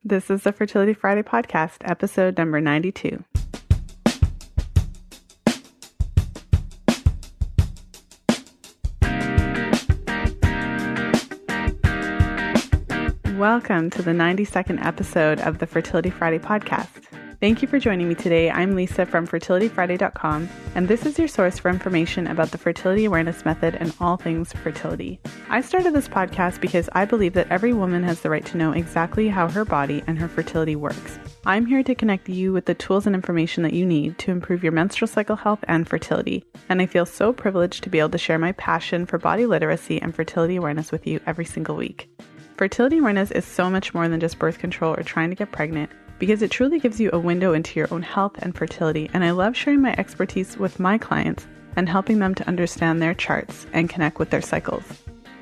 This is the Fertility Friday podcast, episode number 92. Welcome to the 92nd episode of the Fertility Friday podcast. Thank you for joining me today. I'm Lisa from FertilityFriday.com, and this is your source for information about the fertility awareness method and all things fertility. I started this podcast because I believe that every woman has the right to know exactly how her body and her fertility works. I'm here to connect you with the tools and information that you need to improve your menstrual cycle health and fertility, and I feel so privileged to be able to share my passion for body literacy and fertility awareness with you every single week. Fertility awareness is so much more than just birth control or trying to get pregnant, because it truly gives you a window into your own health and fertility, and I love sharing my expertise with my clients and helping them to understand their charts and connect with their cycles.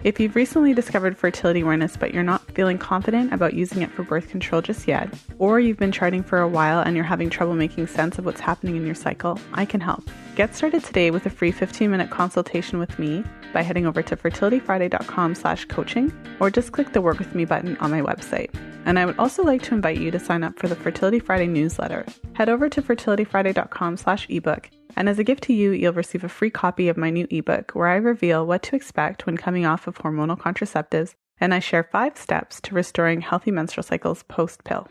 If you've recently discovered fertility awareness but you're not feeling confident about using it for birth control just yet, or you've been charting for a while and you're having trouble making sense of what's happening in your cycle, I can help. Get started today with a free 15-minute consultation with me by heading over to fertilityfriday.com/coaching, or just click the Work With Me button on my website. And I would also like to invite you to sign up for the Fertility Friday newsletter. Head over to fertilityfriday.com/ebook, and as a gift to you, you'll receive a free copy of my new ebook where I reveal what to expect when coming off of hormonal contraceptives, and I share 5 steps to restoring healthy menstrual cycles post-pill.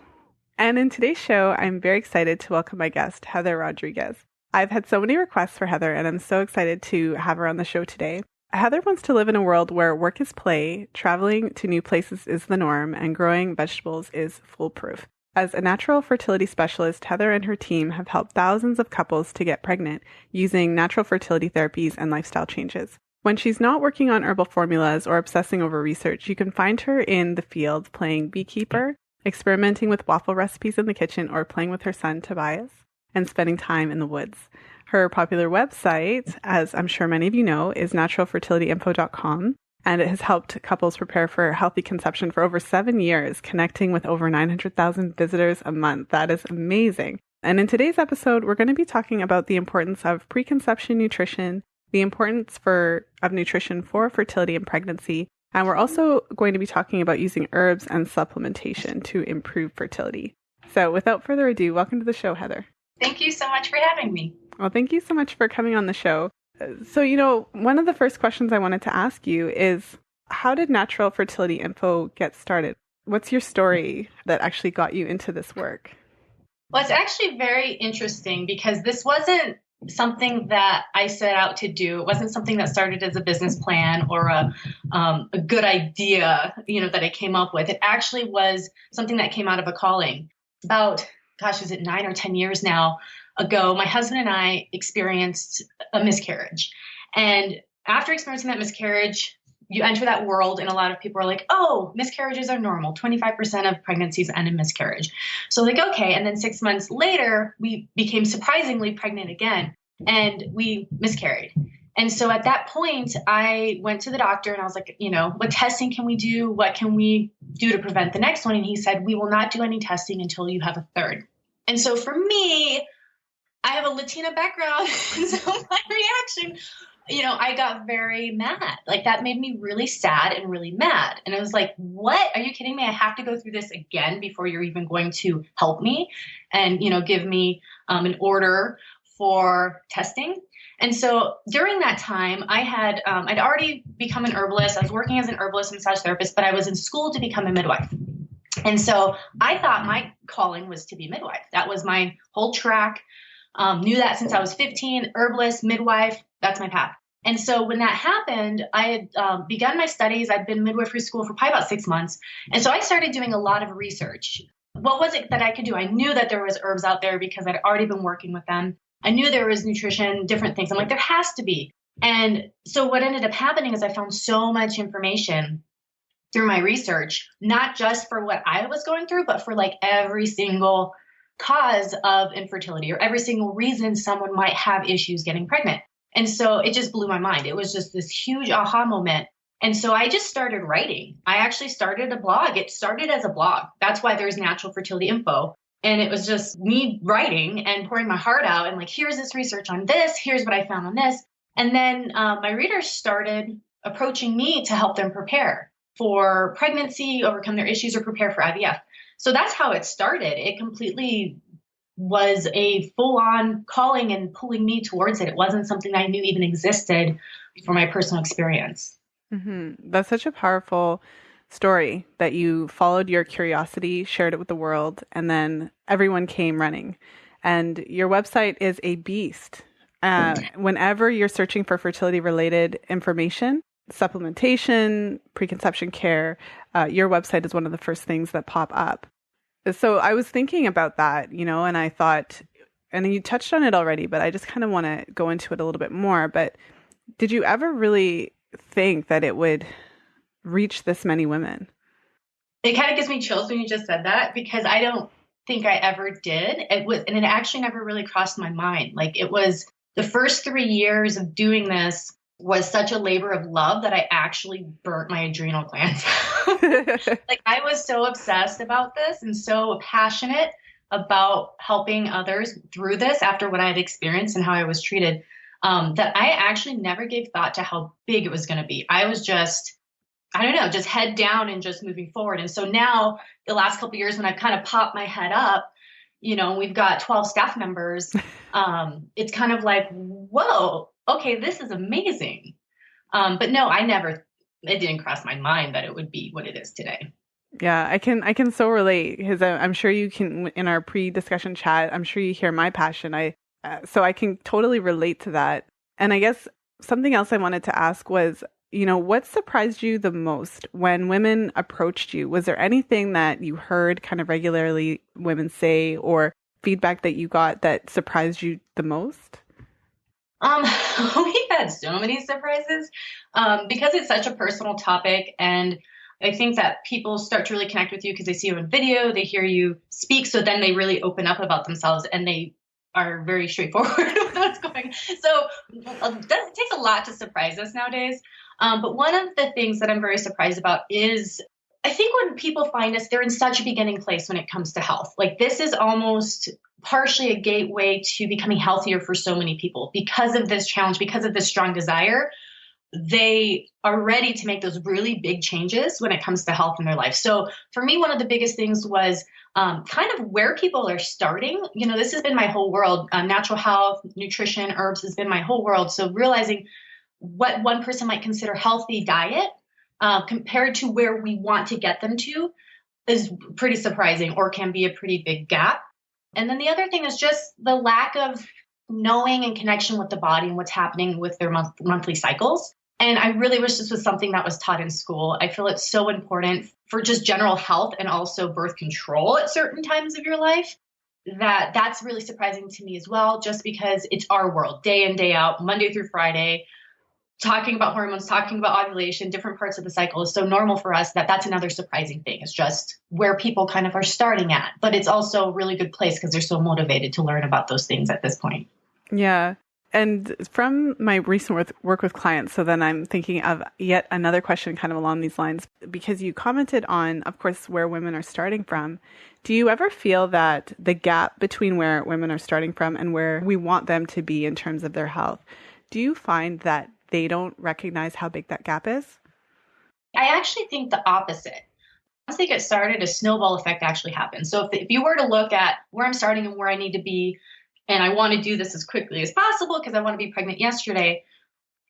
And in today's show, I'm very excited to welcome my guest, Heather Rodriguez. I've had so many requests for Heather, and I'm so excited to have her on the show today. Heather wants to live in a world where work is play, traveling to new places is the norm, and growing vegetables is foolproof. As a natural fertility specialist, Heather and her team have helped thousands of couples to get pregnant using natural fertility therapies and lifestyle changes. When she's not working on herbal formulas or obsessing over research, you can find her in the field playing beekeeper, experimenting with waffle recipes in the kitchen, or playing with her son Tobias, and spending time in the woods. Her popular website, as I'm sure many of you know, is naturalfertilityinfo.com, and it has helped couples prepare for healthy conception for over 7 years, connecting with over 900,000 visitors a month. That is amazing. And in today's episode, we're going to be talking about the importance of preconception nutrition, the importance of nutrition for fertility and pregnancy, and we're also going to be talking about using herbs and supplementation to improve fertility. So without further ado, welcome to the show, Heather. Thank you so much for having me. Well, thank you so much for coming on the show. So, one of the first questions I wanted to ask you is, how did Natural Fertility Info get started? What's your story that actually got you into this work? Well, it's actually very interesting because this wasn't something that I set out to do. It wasn't something that started as a business plan or a good idea, that I came up with. It actually was something that came out of a calling. About, is it 9 or 10 years now ago, my husband and I experienced a miscarriage. And after experiencing that miscarriage, you enter that world and a lot of people are like, oh, miscarriages are normal. 25% of pregnancies end in miscarriage. So okay. And then 6 months later, we became surprisingly pregnant again and we miscarried. And so at that point, I went to the doctor and I was like, what testing can we do? What can we do to prevent the next one? And he said, we will not do any testing until you have a third. And so for me, I have a Latina background. So my reaction, I got very mad. That made me really sad and really mad. And I was like, what? Are you kidding me? I have to go through this again before you're even going to help me and, give me an order for testing. And so during that time, I had, I'd already become an herbalist. I was working as an herbalist and massage therapist, but I was in school to become a midwife. And so I thought my calling was to be a midwife. That was my whole track. Knew that since I was 15, herbalist, midwife, that's my path. And so when that happened, I had begun my studies. I'd been in midwifery school for probably about 6 months. And so I started doing a lot of research. What was it that I could do? I knew that there was herbs out there because I'd already been working with them. I knew there was nutrition, different things. I'm like, there has to be. And so what ended up happening is I found so much information through my research, not just for what I was going through, but for every single cause of infertility or every single reason someone might have issues getting pregnant. And so it just blew my mind. It was just this huge aha moment. And so I just started writing. I actually started a blog. It started as a blog. That's why there's Natural Fertility Info. And it was just me writing and pouring my heart out and here's this research on this. Here's what I found on this. And then my readers started approaching me to help them prepare for pregnancy, overcome their issues, or prepare for IVF. So that's how it started. It completely was a full-on calling and pulling me towards it. It wasn't something I knew even existed for my personal experience. Mm-hmm. That's such a powerful story that you followed your curiosity, shared it with the world, and then everyone came running. And your website is a beast. Whenever you're searching for fertility-related information, supplementation, preconception care, your website is one of the first things that pop up. So I was thinking about that, and I thought, and you touched on it already, but I just kind of want to go into it a little bit more. But did you ever really think that it would reach this many women? It kind of gives me chills when you just said that, because I don't think I ever did. And it actually never really crossed my mind. Like, it was the first 3 years of doing this was such a labor of love that I actually burnt my adrenal glands. Like, I was so obsessed about this and so passionate about helping others through this after what I had experienced and how I was treated, that I actually never gave thought to how big it was going to be. I was just, I don't know, just head down and just moving forward. And so now the last couple of years when I've kind of popped my head up, we've got 12 staff members. It's kind of like, whoa, okay, this is amazing. But no, it didn't cross my mind that it would be what it is today. Yeah, I can so relate, because I'm sure you can, in our pre-discussion chat, I'm sure you hear my passion. So I can totally relate to that. And I guess something else I wanted to ask was, what surprised you the most when women approached you? Was there anything that you heard kind of regularly women say, or feedback that you got that surprised you the most? We had so many surprises, because it's such a personal topic. And I think that people start to really connect with you because they see you in video, they hear you speak. So then they really open up about themselves and they are very straightforward with what's going. So it takes a lot to surprise us nowadays. But one of the things that I'm very surprised about is, I think when people find us, they're in such a beginning place when it comes to health. Like, this is almost partially a gateway to becoming healthier for so many people because of this challenge, because of this strong desire. They are ready to make those really big changes when it comes to health in their life. So for me, one of the biggest things was kind of where people are starting. This has been my whole world. Natural health, nutrition, herbs has been my whole world. So realizing what one person might consider healthy diet compared to where we want to get them to is pretty surprising, or can be a pretty big gap. And then the other thing is just the lack of knowing and connection with the body and what's happening with their monthly cycles. And I really wish this was something that was taught in school. I feel it's so important for just general health and also birth control at certain times of your life. That's really surprising to me as well, just because it's our world, day in, day out, Monday through Friday, talking about hormones, talking about ovulation, different parts of the cycle is so normal for us that's another surprising thing. It's just where people kind of are starting at. But it's also a really good place because they're so motivated to learn about those things at this point. Yeah. And from my recent work with clients, so then I'm thinking of yet another question kind of along these lines, because you commented on, of course, where women are starting from. Do you ever feel that the gap between where women are starting from and where we want them to be in terms of their health, do you find that they don't recognize how big that gap is? I actually think the opposite. Once they get started, a snowball effect actually happens. So if you were to look at where I'm starting and where I need to be, and I want to do this as quickly as possible because I want to be pregnant yesterday,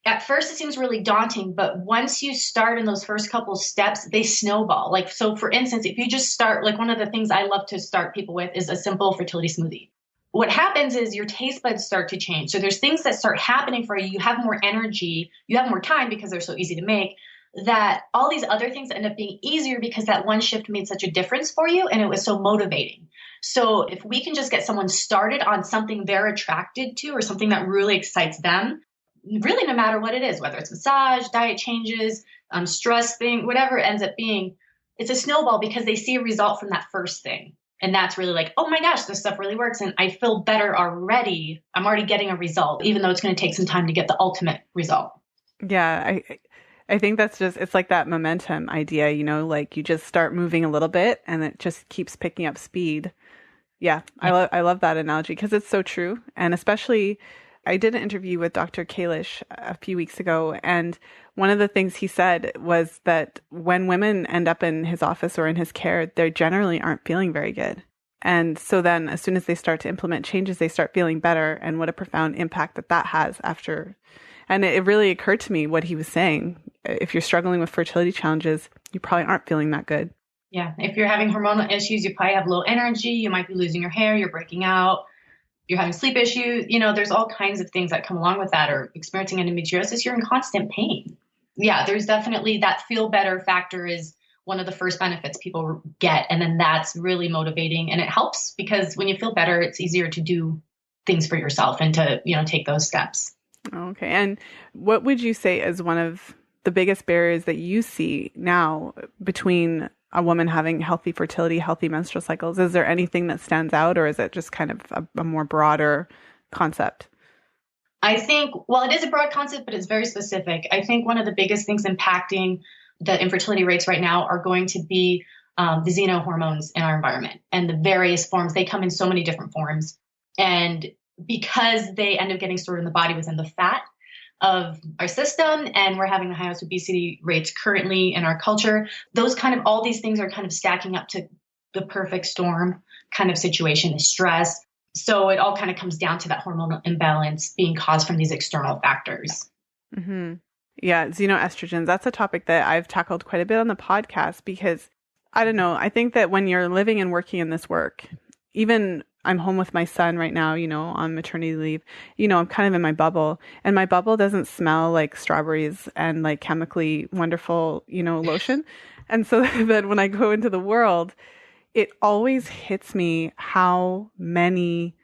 at first it seems really daunting, but once you start in those first couple of steps, they snowball. Like, so for instance, if you just start, like one of the things I love to start people with is a simple fertility smoothie. What happens is your taste buds start to change. So there's things that start happening for you. You have more energy, you have more time because they're so easy to make, that all these other things end up being easier because that one shift made such a difference for you and it was so motivating. So if we can just get someone started on something they're attracted to or something that really excites them, really no matter what it is, whether it's massage, diet changes, stress thing, whatever it ends up being, it's a snowball because they see a result from that first thing. And that's really like, oh my gosh, this stuff really works. And I feel better already. I'm already getting a result, even though it's going to take some time to get the ultimate result. Yeah, I think that's just, it's like that momentum idea, like you just start moving a little bit and it just keeps picking up speed. Yeah, I love that analogy because it's so true. And especially I did an interview with Dr. Kalish a few weeks ago, and one of the things he said was that when women end up in his office or in his care, they generally aren't feeling very good. And so then as soon as they start to implement changes, they start feeling better, and what a profound impact that has after. And it really occurred to me what he was saying. If you're struggling with fertility challenges, you probably aren't feeling that good. Yeah. If you're having hormonal issues, you probably have low energy. You might be losing your hair. You're breaking out. You're having sleep issues. There's all kinds of things that come along with that, or experiencing endometriosis. You're in constant pain. Yeah. There's definitely that feel better factor is one of the first benefits people get. And then that's really motivating, and it helps because when you feel better, it's easier to do things for yourself and to, take those steps. Okay. And what would you say is one of the biggest barriers that you see now between a woman having healthy fertility, healthy menstrual cycles? Is there anything that stands out, or is it just kind of a more broader concept? I think, it is a broad concept, but it's very specific. I think one of the biggest things impacting the infertility rates right now are going to be the xenohormones in our environment and the various forms. They come in so many different forms. And because they end up getting stored in the body within the fat of our system, and we're having the highest obesity rates currently in our culture, all these things are kind of stacking up to the perfect storm kind of situation, the stress. So it all kind of comes down to that hormonal imbalance being caused from these external factors. Mm-hmm. Yeah, xenoestrogens, that's a topic that I've tackled quite a bit on the podcast because, I don't know, I think that when you're living and working in this work, even I'm home with my son right now, on maternity leave, I'm kind of in my bubble, and my bubble doesn't smell like strawberries and like chemically wonderful, lotion. And so then when I go into the world, it always hits me how many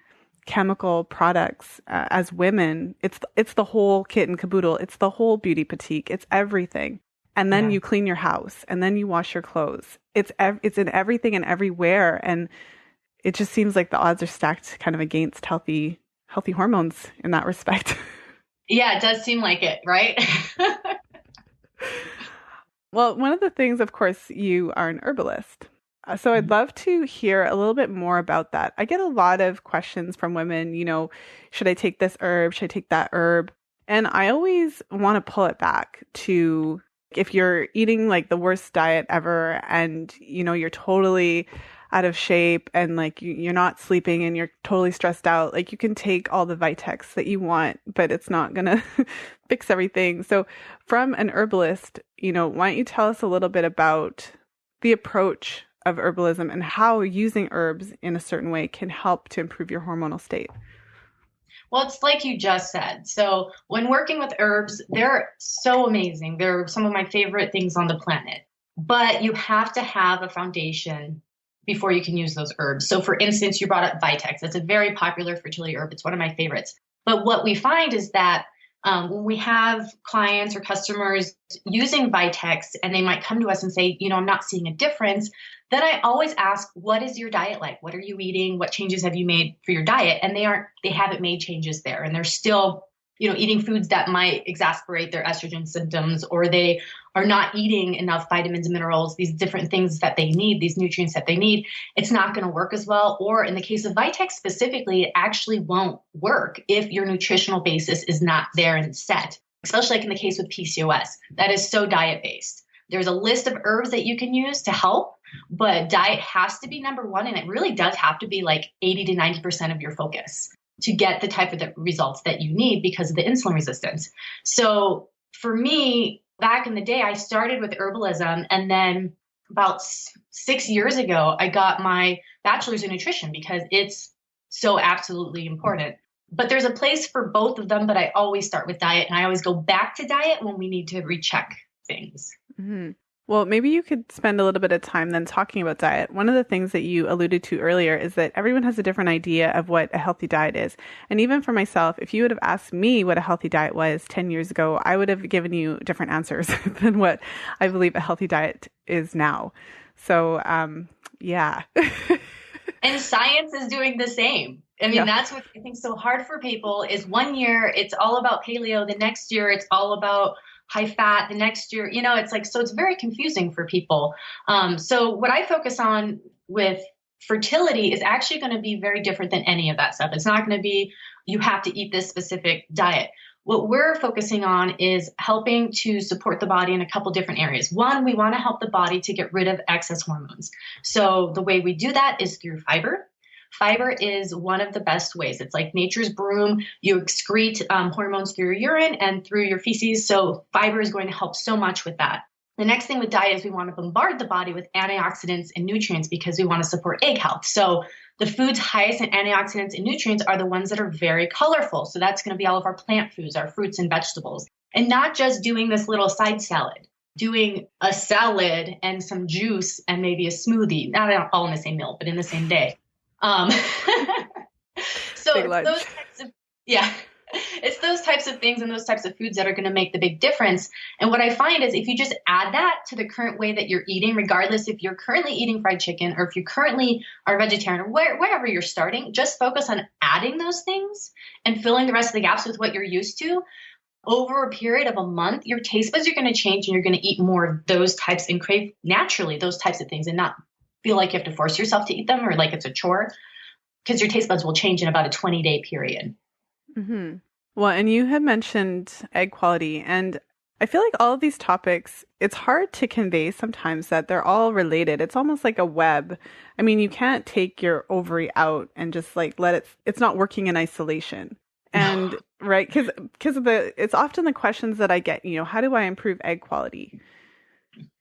chemical products as women, it's the whole kit and caboodle. It's the whole beauty boutique. It's everything. And then you clean your house, and then you wash your clothes. It's in everything and everywhere. And it just seems like the odds are stacked kind of against healthy hormones in that respect. Yeah, it does seem like it, right? Well, one of the things, of course, you are an herbalist. So I'd love to hear a little bit more about that. I get a lot of questions from women, should I take this herb? Should I take that herb? And I always want to pull it back to if you're eating like the worst diet ever and, you're totally out of shape and like you're not sleeping and you're totally stressed out, like you can take all the Vitex that you want, but it's not going to fix everything. So from an herbalist, why don't you tell us a little bit about the approach of herbalism and how using herbs in a certain way can help to improve your hormonal state? Well, it's like you just said. So when working with herbs, they're so amazing. They're some of my favorite things on the planet. But you have to have a foundation before you can use those herbs. So for instance, you brought up Vitex. It's a very popular fertility herb. It's one of my favorites. But what we find is that when we have clients or customers using Vitex and they might come to us and say, I'm not seeing a difference, then I always ask, what is your diet like? What are you eating? What changes have you made for your diet? And they haven't made changes there. And they're still, eating foods that might exacerbate their estrogen symptoms, or they are not eating enough vitamins and minerals, these different things that they need, these nutrients that they need. It's not going to work as well. Or in the case of Vitex specifically, it actually won't work if your nutritional basis is not there and set, especially like in the case with PCOS. That is so diet-based. There's a list of herbs that you can use to help, but diet has to be number one. And it really does have to be like 80 to 90% of your focus to get the type of the results that you need because of the insulin resistance. So for me, back in the day, I started with herbalism, and then about 6 years ago, I got my bachelor's in nutrition because it's so absolutely important. But there's a place for both of them, but I always start with diet, and I always go back to diet when we need to recheck things. Mm-hmm. Well, maybe you could spend a little bit of time then talking about diet. One of the things that you alluded to earlier is that everyone has a different idea of what a healthy diet is. And even for myself, if you would have asked me what a healthy diet was 10 years ago, I would have given you different answers than what I believe a healthy diet is now. So, yeah. And science is doing the same. I mean, That's what I think is so hard for people is 1 year, it's all about paleo. The next year, it's all about high fat. The next year, it's like, so it's very confusing for people. So what I focus on with fertility is actually going to be very different than any of that stuff. It's not going to be, you have to eat this specific diet. What we're focusing on is helping to support the body in a couple different areas. One, we want to help the body to get rid of excess hormones. So the way we do that is through fiber. Fiber is one of the best ways. It's like nature's broom. You excrete hormones through your urine and through your feces. So fiber is going to help so much with that. The next thing with diet is we want to bombard the body with antioxidants and nutrients because we want to support egg health. So the foods highest in antioxidants and nutrients are the ones that are very colorful. So that's going to be all of our plant foods, our fruits and vegetables, and not just doing this little side salad, doing a salad and some juice and maybe a smoothie, not all in the same meal, but in the same day. So those types of, it's those types of things and those types of foods that are going to make the big difference. And what I find is if you just add that to the current way that you're eating, regardless if you're currently eating fried chicken or if you currently are vegetarian or wherever you're starting, just focus on adding those things and filling the rest of the gaps with what you're used to. Over a period of a month, your taste buds are going to change and you're going to eat more of those types and crave naturally those types of things and not feel like you have to force yourself to eat them or like it's a chore, because your taste buds will change in about a 20-day period. Mm-hmm. Well, and you had mentioned egg quality, and I feel like all of these topics, it's hard to convey sometimes that they're all related. It's almost like a web. I mean, you can't take your ovary out and just like it's not working in isolation. And right, because it's often the questions that I get, how do I improve egg quality?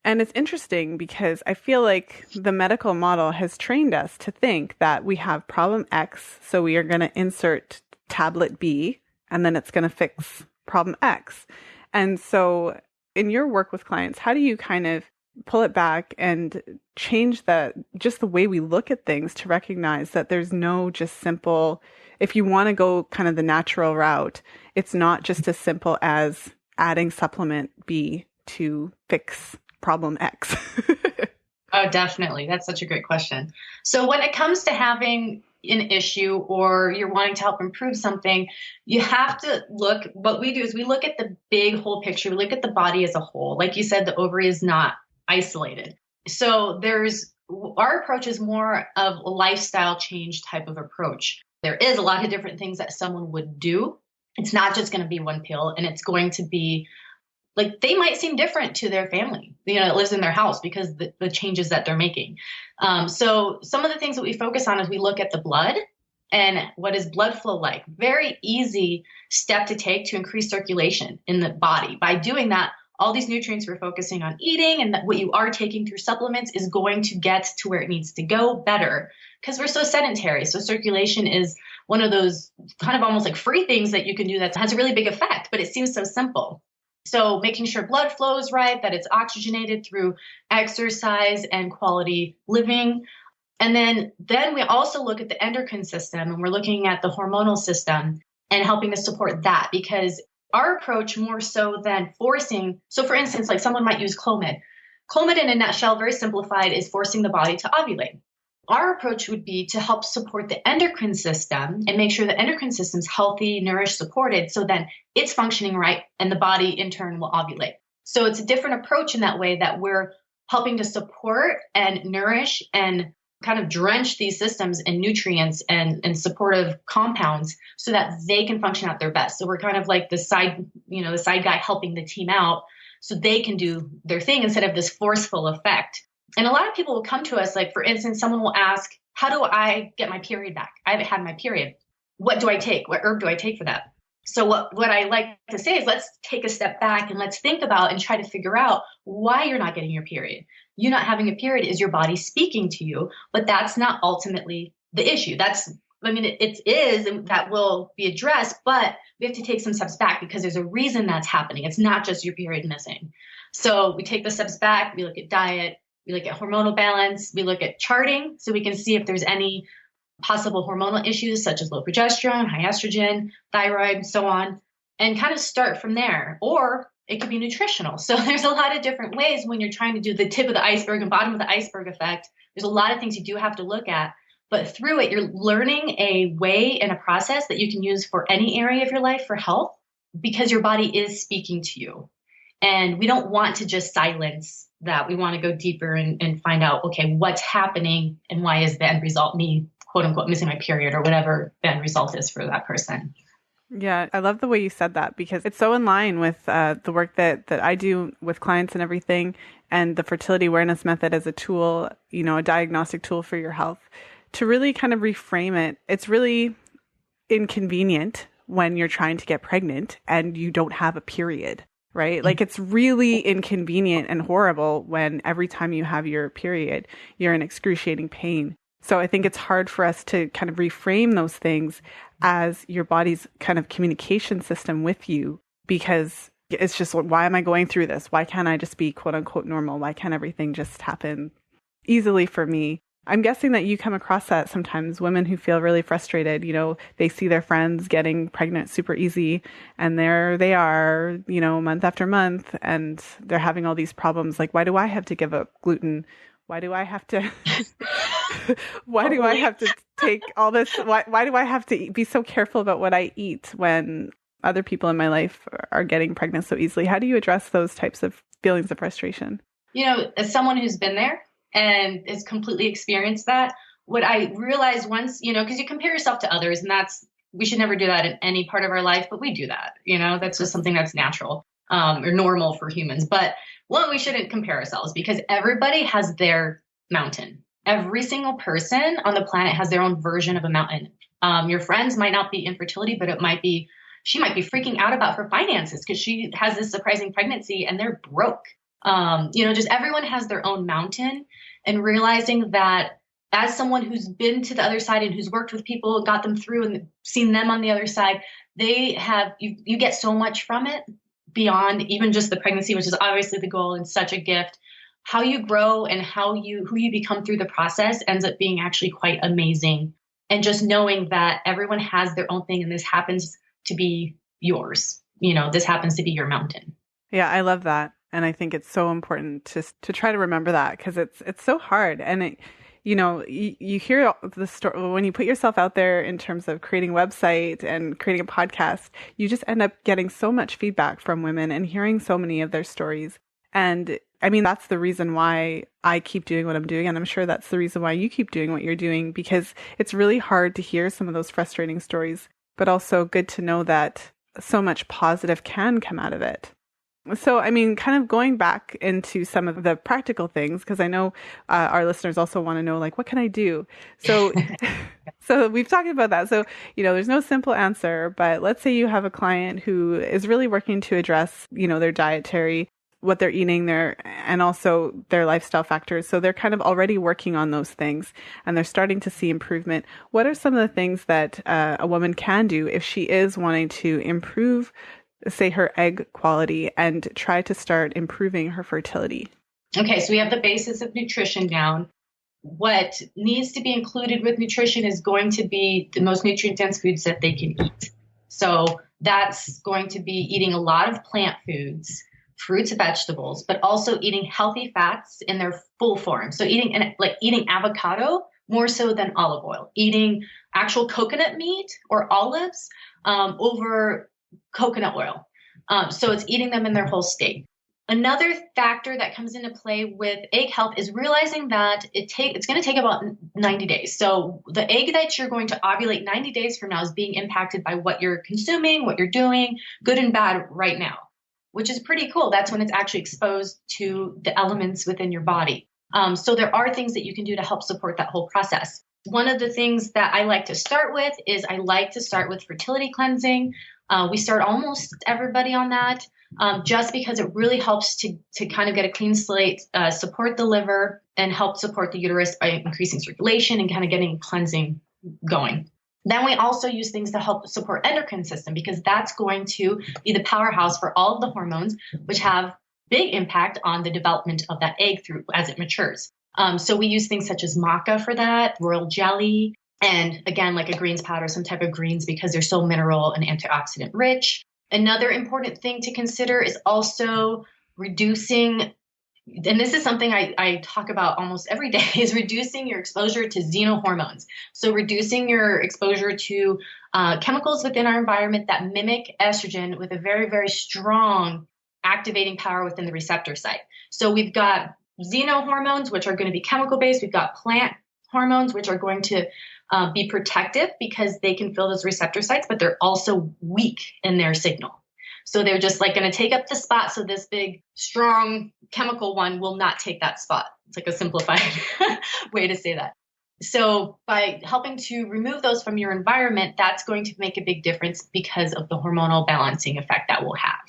And it's interesting because I feel like the medical model has trained us to think that we have problem X, so we are going to insert tablet B, and then it's going to fix problem X. And so in your work with clients, how do you kind of pull it back and change just the way we look at things to recognize that there's no just simple, if you want to go kind of the natural route, it's not just as simple as adding supplement B to fix problem X? Oh, definitely. That's such a great question. So when it comes to having an issue or you're wanting to help improve something, you have to what we do is we look at the big whole picture. We look at the body as a whole. Like you said, the ovary is not isolated. So our approach is more of a lifestyle change type of approach. There is a lot of different things that someone would do. It's not just going to be one pill, and it's going to be like they might seem different to their family, that lives in their house because the changes that they're making. So some of the things that we focus on is we look at the blood and what is blood flow like. Very easy step to take to increase circulation in the body. By doing that, all these nutrients we're focusing on eating and that what you are taking through supplements is going to get to where it needs to go better because we're so sedentary. So circulation is one of those kind of almost like free things that you can do that has a really big effect, but it seems so simple. So making sure blood flow is right, that it's oxygenated through exercise and quality living. And then we also look at the endocrine system and we're looking at the hormonal system and helping to support that because our approach more so than forcing. So for instance, like someone might use Clomid. Clomid in a nutshell, very simplified, is forcing the body to ovulate. Our approach would be to help support the endocrine system and make sure the endocrine system's healthy, nourished, supported, so then it's functioning right and the body in turn will ovulate. So it's a different approach in that way that we're helping to support and nourish and kind of drench these systems in nutrients and supportive compounds so that they can function at their best. So we're kind of like the side guy helping the team out so they can do their thing instead of this forceful effect. And a lot of people will come to us, like, for instance, someone will ask, how do I get my period back? I haven't had my period. What do I take? What herb do I take for that? So what I like to say is let's take a step back and let's think about and try to figure out why you're not getting your period. You not having a period is your body speaking to you, but that's not ultimately the issue. It is, and that will be addressed, but we have to take some steps back because there's a reason that's happening. It's not just your period missing. So we take the steps back, we look at diet, we look at hormonal balance, we look at charting so we can see if there's any possible hormonal issues such as low progesterone, high estrogen, thyroid, so on, and kind of start from there. Or it could be nutritional. So there's a lot of different ways when you're trying to do the tip of the iceberg and bottom of the iceberg effect. There's a lot of things you do have to look at, but through it, you're learning a way and a process that you can use for any area of your life for health because your body is speaking to you. And we don't want to just silence that. We want to go deeper and find out, okay, what's happening and why is the end result me, quote unquote, missing my period or whatever the end result is for that person. Yeah, I love the way you said that because it's so in line with the work that I do with clients and everything, and the fertility awareness method as a tool, a diagnostic tool for your health, to really kind of reframe it. It's really inconvenient when you're trying to get pregnant and you don't have a period, right? Like it's really inconvenient and horrible when every time you have your period, you're in excruciating pain. So I think it's hard for us to kind of reframe those things as your body's kind of communication system with you, because it's just, why am I going through this? Why can't I just be quote unquote normal? Why can't everything just happen easily for me? I'm guessing that you come across that sometimes, women who feel really frustrated, they see their friends getting pregnant super easy and there they are, month after month, and they're having all these problems. Like, why do I have to give up gluten? Why do I have to, why do I have to take all this? Why do I have to be so careful about what I eat when other people in my life are getting pregnant so easily? How do you address those types of feelings of frustration? As someone who's been there and has completely experienced that, what I realized once, because you compare yourself to others, and we should never do that in any part of our life, but we do that, that's just something that's natural, or normal for humans. But one, we shouldn't compare ourselves because everybody has their mountain. Every single person on the planet has their own version of a mountain. Your friends might not be infertility, but she might be freaking out about her finances because she has this surprising pregnancy and they're broke. Just everyone has their own mountain, and realizing that as someone who's been to the other side and who's worked with people, got them through and seen them on the other side, you get so much from it beyond even just the pregnancy, which is obviously the goal and such a gift. How you grow and who you become through the process ends up being actually quite amazing. And just knowing that everyone has their own thing and this happens to be yours, this happens to be your mountain. Yeah, I love that. And I think it's so important to try to remember that, because it's so hard. And you hear the story when you put yourself out there in terms of creating a website and creating a podcast, you just end up getting so much feedback from women and hearing so many of their stories. And I mean, that's the reason why I keep doing what I'm doing. And I'm sure that's the reason why you keep doing what you're doing, because it's really hard to hear some of those frustrating stories, but also good to know that so much positive can come out of it. So, I mean, kind of going back into some of the practical things, because I know our listeners also want to know, like, what can I do? So, so we've talked about that. So, there's no simple answer, but let's say you have a client who is really working to address, their dietary, what they're eating, and also their lifestyle factors. So they're kind of already working on those things and they're starting to see improvement. What are some of the things that a woman can do if she is wanting to improve, say, her egg quality and try to start improving her fertility? Okay, so we have the basis of nutrition down. What needs to be included with nutrition is going to be the most nutrient-dense foods that they can eat. So that's going to be eating a lot of plant foods, fruits, vegetables, but also eating healthy fats in their full form. So eating avocado more so than olive oil, eating actual coconut meat or olives over coconut oil. So it's eating them in their whole state. Another factor that comes into play with egg health is realizing that it's going to take about 90 days. So the egg that you're going to ovulate 90 days from now is being impacted by what you're consuming, what you're doing, good and bad right now, which is pretty cool. That's when it's actually exposed to the elements within your body. So there are things that you can do to help support that whole process. One of the things that I like to start with is fertility cleansing. We start almost everybody on that, just because it really helps to kind of get a clean slate, support the liver, and help support the uterus by increasing circulation and kind of getting cleansing going. Then we also use things to help support endocrine system, because that's going to be the powerhouse for all of the hormones, which have big impact on the development of that egg as it matures. So we use things such as maca for that, royal jelly, and again, like a greens powder, some type of greens, because they're so mineral and antioxidant rich. Another important thing to consider is also reducing, and this is something I talk about almost every day, is reducing your exposure to xenohormones. So reducing your exposure to chemicals within our environment that mimic estrogen with a very, very strong activating power within the receptor site. So we've got xenohormones, which are going to be chemical based. We've got plant hormones, which are going to be protective because they can fill those receptor sites, but they're also weak in their signal. So they're just like going to take up the spot. So this big, strong chemical one will not take that spot. It's like a simplified way to say that. So by helping to remove those from your environment, that's going to make a big difference because of the hormonal balancing effect that will have.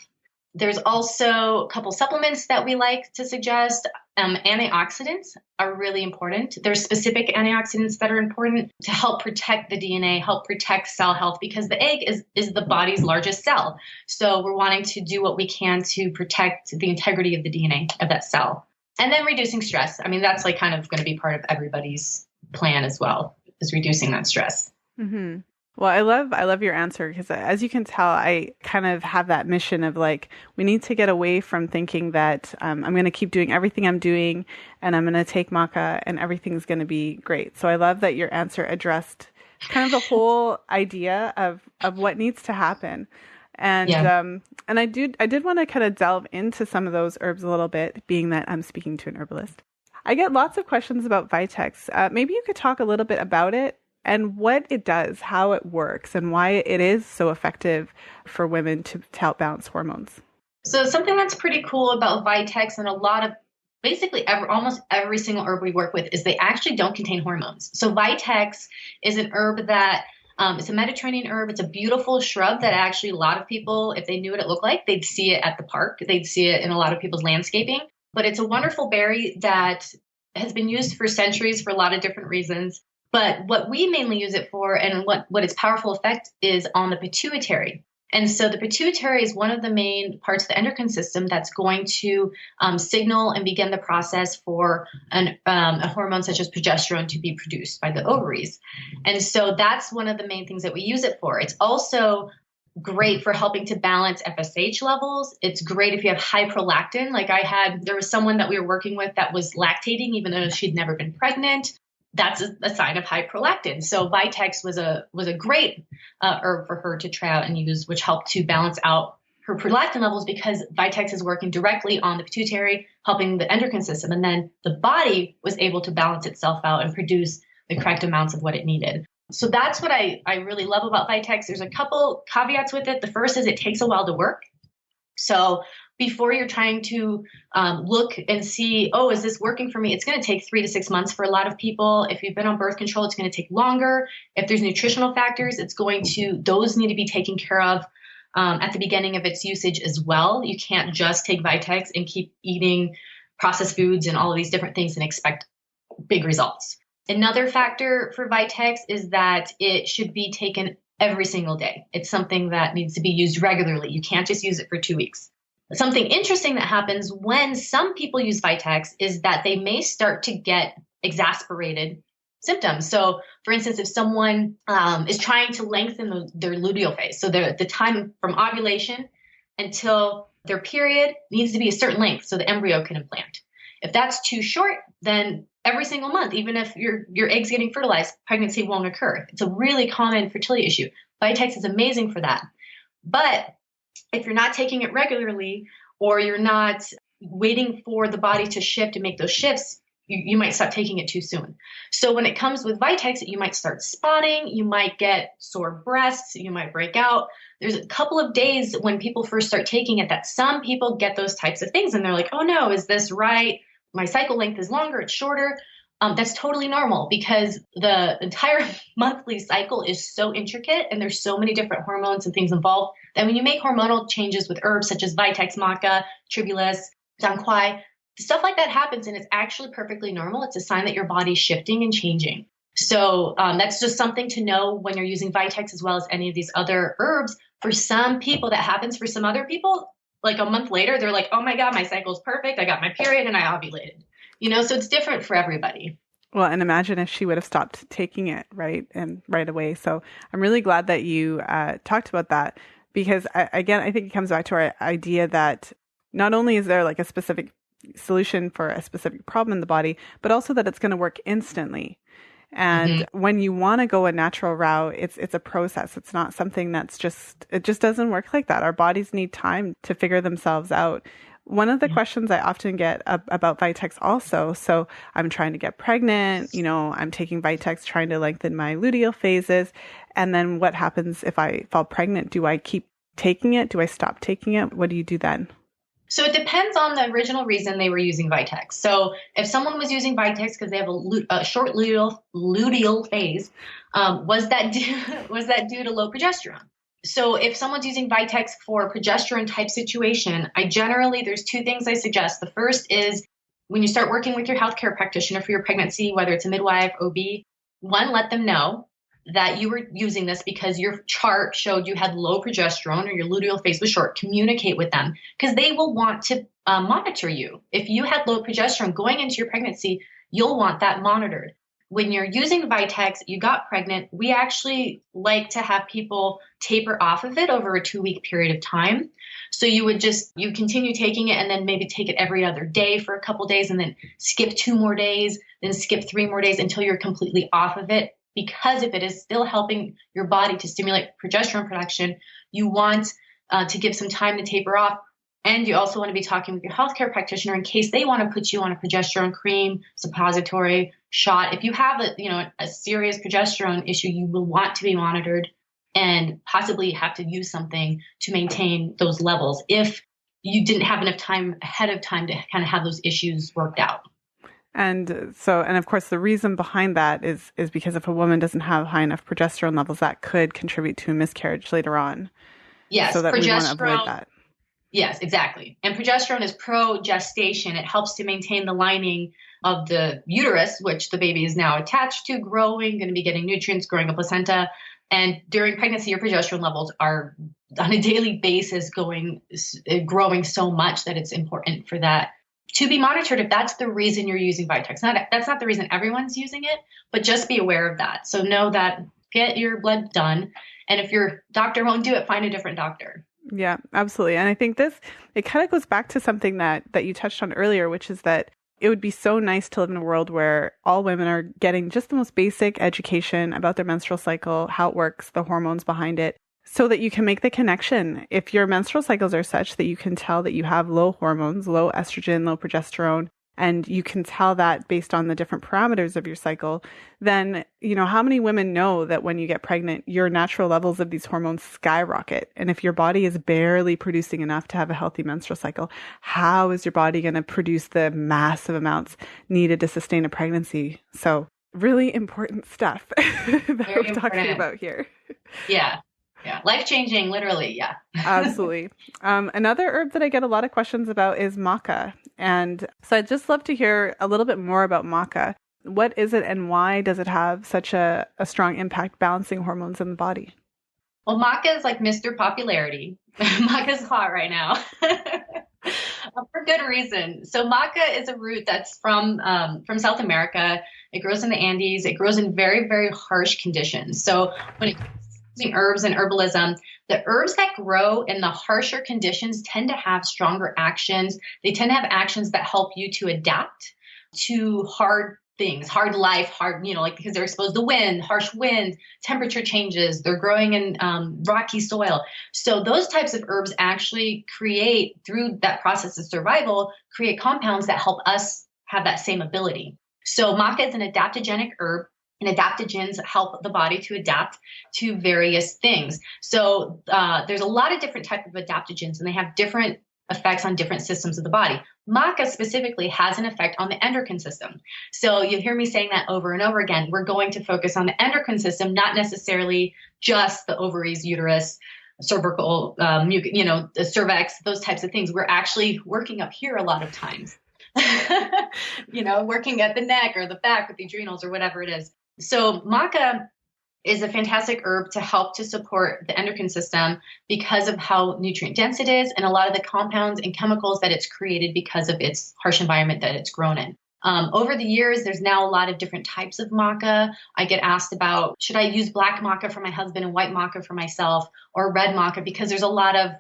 There's also a couple supplements that we like to suggest. Antioxidants are really important. There's specific antioxidants that are important to help protect the DNA, help protect cell health, because the egg is the body's largest cell. So we're wanting to do what we can to protect the integrity of the DNA of that cell. And then reducing stress. I mean, that's like kind of going to be part of everybody's plan as well, is reducing that stress. Mm-hmm. Well, I love your answer, because as you can tell, I kind of have that mission of like, we need to get away from thinking that I'm going to keep doing everything I'm doing and I'm going to take maca and everything's going to be great. So I love that your answer addressed kind of the whole idea of what needs to happen. And and I did want to kind of delve into some of those herbs a little bit, being that I'm speaking to an herbalist. I get lots of questions about Vitex. Maybe you could talk a little bit about it and what it does, how it works, and why it is so effective for women to help balance hormones. So something that's pretty cool about Vitex and a lot of basically almost every single herb we work with is they actually don't contain hormones. So Vitex is an herb that it's a Mediterranean herb. It's a beautiful shrub that actually a lot of people, if they knew what it looked like, they'd see it at the park. They'd see it in a lot of people's landscaping. But it's a wonderful berry that has been used for centuries for a lot of different reasons. But what we mainly use it for and what its powerful effect is on the pituitary. And so the pituitary is one of the main parts of the endocrine system that's going to signal and begin the process for a hormone such as progesterone to be produced by the ovaries. And so that's one of the main things that we use it for. It's also great for helping to balance FSH levels. It's great if you have high prolactin. Like there was someone that we were working with that was lactating even though she'd never been pregnant. That's a sign of high prolactin. So Vitex was a great herb for her to try out and use, which helped to balance out her prolactin levels because Vitex is working directly on the pituitary, helping the endocrine system. And then the body was able to balance itself out and produce the correct amounts of what it needed. So that's what I really love about Vitex. There's a couple caveats with it. The first is it takes a while to work. So before you're trying to look and see, oh, is this working for me? It's going to take 3 to 6 months for a lot of people. If you've been on birth control, it's going to take longer. If there's nutritional factors, those need to be taken care of at the beginning of its usage as well. You can't just take Vitex and keep eating processed foods and all of these different things and expect big results. Another factor for Vitex is that it should be taken every single day. It's something that needs to be used regularly. You can't just use it for 2 weeks. Something interesting that happens when some people use Vitex is that they may start to get exasperated symptoms. So, for instance, if someone is trying to lengthen their luteal phase, so the time from ovulation until their period needs to be a certain length so the embryo can implant. If that's too short, then every single month, even if your egg's getting fertilized, pregnancy won't occur. It's a really common fertility issue. Vitex is amazing for that. But if you're not taking it regularly or you're not waiting for the body to shift and make those shifts, you might stop taking it too soon. So when it comes with Vitex, you might start spotting, you might get sore breasts, you might break out. There's a couple of days when people first start taking it that some people get those types of things and they're like, oh no, is this right? My cycle length is longer, it's shorter. That's totally normal because the entire monthly cycle is so intricate and there's so many different hormones and things involved that when you make hormonal changes with herbs such as Vitex, maca, tribulus, danquai, stuff like that happens and it's actually perfectly normal. It's a sign that your body's shifting and changing. So that's just something to know when you're using Vitex as well as any of these other herbs. For some people, that happens. For some other people, like a month later, they're like, oh my God, my cycle's perfect. I got my period and I ovulated. So it's different for everybody. Well, and imagine if she would have stopped taking it right away. So I'm really glad that you talked about that because, I think it comes back to our idea that not only is there like a specific solution for a specific problem in the body, but also that it's going to work instantly. And when you want to go a natural route, it's a process. It's not something it just doesn't work like that. Our bodies need time to figure themselves out. One of the questions I often get about Vitex also, so I'm trying to get pregnant, I'm taking Vitex trying to lengthen my luteal phases. And then what happens if I fall pregnant? Do I keep taking it? Do I stop taking it? What do you do then? So it depends on the original reason they were using Vitex. So if someone was using Vitex because they have a short luteal phase, was that due to low progesterone? So if someone's using Vitex for a progesterone type situation, there's two things I suggest. The first is when you start working with your healthcare practitioner for your pregnancy, whether it's a midwife, OB, one, let them know that you were using this because your chart showed you had low progesterone or your luteal phase was short. Communicate with them because they will want to monitor you. If you had low progesterone going into your pregnancy, you'll want that monitored. When you're using Vitex, you got pregnant, we actually like to have people taper off of it over a 2-week period of time. So you continue taking it and then maybe take it every other day for a couple days and then skip 2 more days, then skip 3 more days until you're completely off of it. Because if it is still helping your body to stimulate progesterone production, you want to give some time to taper off. And you also want to be talking with your healthcare practitioner in case they want to put you on a progesterone cream, suppository, shot. If you have a serious progesterone issue, you will want to be monitored and possibly have to use something to maintain those levels if you didn't have enough time ahead of time to kind of have those issues worked out. And of course, the reason behind that is because if a woman doesn't have high enough progesterone levels, that could contribute to a miscarriage later on. Yes, so that we want to avoid that. Yes, exactly. And progesterone is pro-gestation. It helps to maintain the lining of the uterus, which the baby is now attached to, growing, going to be getting nutrients, growing a placenta. And during pregnancy, your progesterone levels are on a daily basis growing so much that it's important for that to be monitored if that's the reason you're using Vitex. That's not the reason everyone's using it, but just be aware of that. So know that, get your blood done. And if your doctor won't do it, find a different doctor. Yeah, absolutely. And I think it kind of goes back to something that you touched on earlier, which is that it would be so nice to live in a world where all women are getting just the most basic education about their menstrual cycle, how it works, the hormones behind it, so that you can make the connection. If your menstrual cycles are such that you can tell that you have low hormones, low estrogen, low progesterone, and you can tell that based on the different parameters of your cycle, then, how many women know that when you get pregnant, your natural levels of these hormones skyrocket? And if your body is barely producing enough to have a healthy menstrual cycle, how is your body going to produce the massive amounts needed to sustain a pregnancy? So really important stuff that we're talking about here. Yeah. Yeah. Life-changing, literally. Yeah. Absolutely. Another herb that I get a lot of questions about is maca. And so I'd just love to hear a little bit more about maca. What is it and why does it have such a strong impact balancing hormones in the body? Well, maca is like Mr. Popularity. Maca is hot right now. For good reason. So maca is a root that's from South America. It grows in the Andes. It grows in very, very harsh conditions. So when it using herbs and herbalism, the herbs that grow in the harsher conditions tend to have stronger actions. They tend to have actions that help you to adapt to hard things, hard life, because they're exposed to wind, harsh wind, temperature changes. They're growing in rocky soil. So those types of herbs actually create, through that process of survival, create compounds that help us have that same ability. So maca is an adaptogenic herb. And adaptogens help the body to adapt to various things. So there's a lot of different types of adaptogens, and they have different effects on different systems of the body. Maca specifically has an effect on the endocrine system. So you hear me saying that over and over again. We're going to focus on the endocrine system, not necessarily just the ovaries, uterus, cervical, the cervix, those types of things. We're actually working up here a lot of times. Working at the neck or the back with the adrenals or whatever it is. So maca is a fantastic herb to help to support the endocrine system because of how nutrient dense it is and a lot of the compounds and chemicals that it's created because of its harsh environment that it's grown in. Over the years, there's now a lot of different types of maca. I get asked about, should I use black maca for my husband and white maca for myself or red maca? Because there's a lot of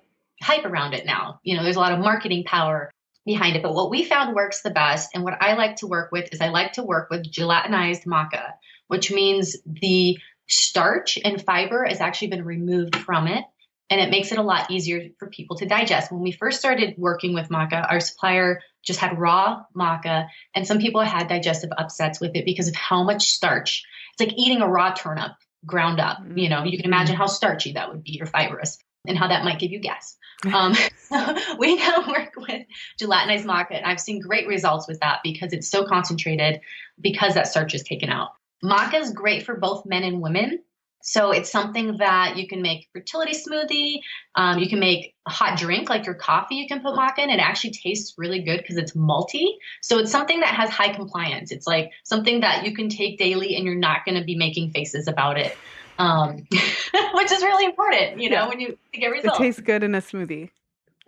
hype around it now. There's a lot of marketing power behind it. But what we found works the best, and what I like to work with is I like to work with gelatinized maca, which means the starch and fiber has actually been removed from it. And it makes it a lot easier for people to digest. When we first started working with maca, our supplier just had raw maca, and some people had digestive upsets with it because of how much starch. It's like eating a raw turnip ground up. You know, you can imagine how starchy that would be or fibrous and how that might give you gas. So we now work with gelatinized maca, and I've seen great results with that because it's so concentrated because that starch is taken out. Maca is great for both men and women. So it's something that you can make fertility smoothie. You can make a hot drink like your coffee. You can put maca in. It actually tastes really good because it's malty. So it's something that has high compliance. It's like something that you can take daily and you're not going to be making faces about it, which is really important, you know, when you get results. It tastes good in a smoothie.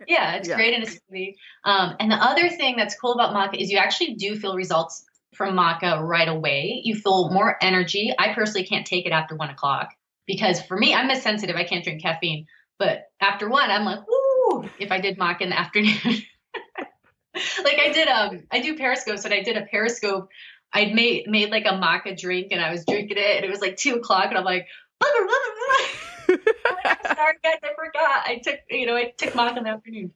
Yeah, it's great in a smoothie. And the other thing that's cool about maca is you actually do feel results from maca right away. You feel more energy. I personally can't take it after 1 o'clock because for me, I'm as sensitive. I can't drink caffeine, but after 1, I'm like, woo, if I did maca in the afternoon. Like I do periscopes, and I did a periscope. I'd made like a maca drink, and I was drinking it, and it was like 2 o'clock, and I'm like, blah, blah, blah, blah. I'm sorry guys, I forgot. I took maca in the afternoon.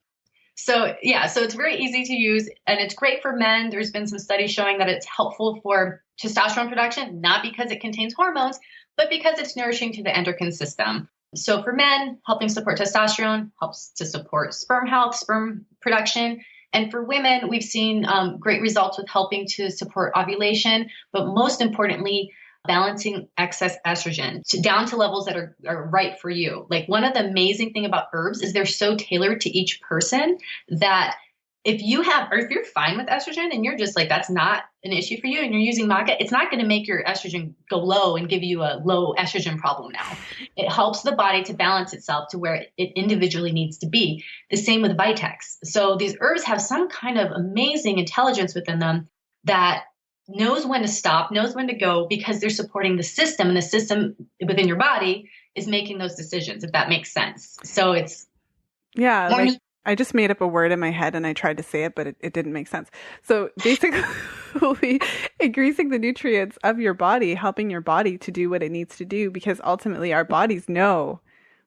So it's very easy to use, and it's great for men. There's been some studies showing that it's helpful for testosterone production, not because it contains hormones, but because it's nourishing to the endocrine system. So for men, helping support testosterone helps to support sperm health, sperm production. And for women, we've seen great results with helping to support ovulation, but most importantly, balancing excess estrogen down to levels that are right for you. Like one of the amazing thing about herbs is they're so tailored to each person that if you're fine with estrogen and you're just like, that's not an issue for you and you're using maca, it's not going to make your estrogen go low and give you a low estrogen problem now. It helps the body to balance itself to where it individually needs to be. The same with Vitex. So these herbs have some kind of amazing intelligence within them that knows when to stop, knows when to go, because they're supporting the system, and the system within your body is making those decisions, if that makes sense. So it's I just made up a word in my head and I tried to say it, but it didn't make sense. So basically increasing the nutrients of your body, helping your body to do what it needs to do, because ultimately our bodies know